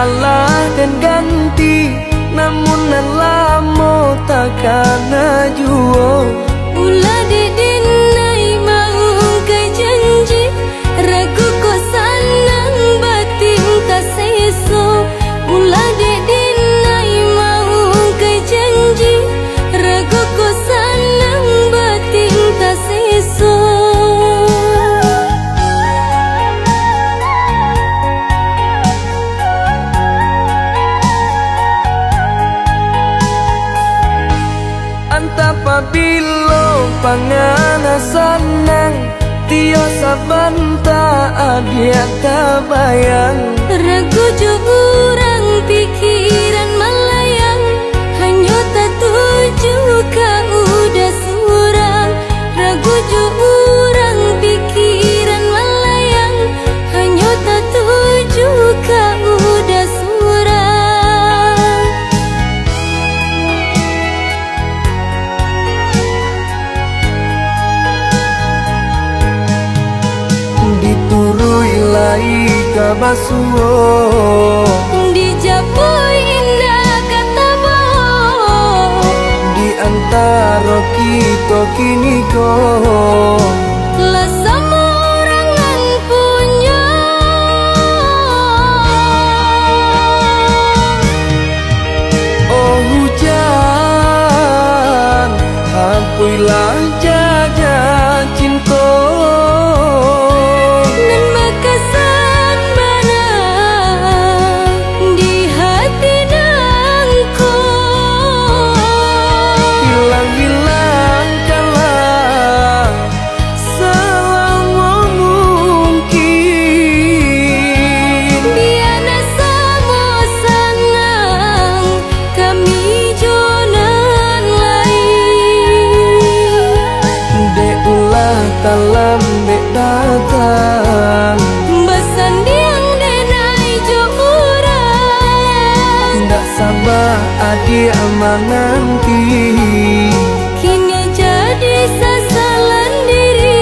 kalah dan ganti, namun nan lamo takkan juo. Ulah dedin nai mau kai janji, ragu ko sanang batin ta seso. Ulah dedin nai mau kai janji, ragu ko sanang batin ta seso. Apabila pangana sanang, tio sabanta adia tabayang. Ragu jo urang pikiran melayang, hanya tak tuju ka udah surang. Ragu jo urang pikiran melayang, hanya tak tuju ka udah surang. Diturui lai kabasuo, dijapui indah kata bohong. di antara kita kini kau Lah semua orangan punya. oh hujan, hampuilah jaga cinta. Dalam datang Besandiang denai jo urang, ndak sabar adik menanti. kini jadi sasalan diri.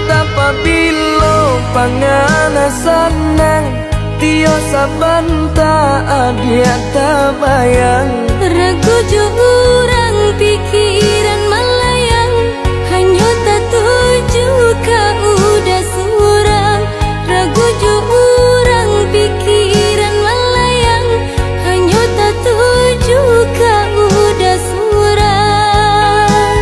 Apabila pangana sanang, tio sabanta adia tabayang. Ragu jo urang pikiran melayang, hanya tak tuju ka udah surang. Ragu jo urang pikiran melayang, hanya tak tuju ka udah surang.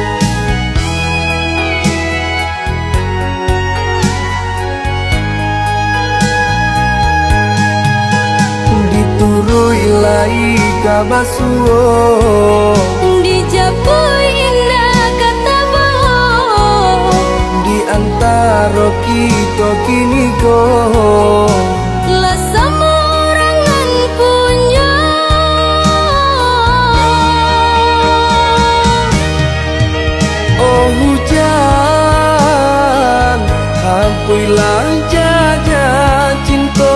Diturui lai kabasuo, dijapui indah kata bohong. di antara kita kini kau Lah semua orangan punya. oh hujan, hampuilah jaga cinta.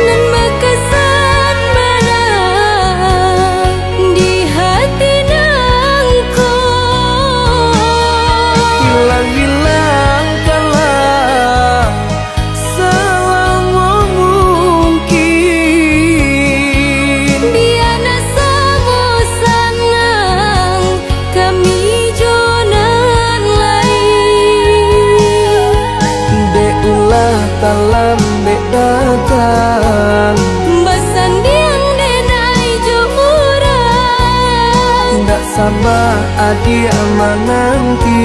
Nan berkesan mana di hati nangko. Hilang-hilang kalah selama mungkin. Biana sama sanang kami jonan lain. Deulah dalam datang Besandiang denai jo urang, ndak sabar adik menanti.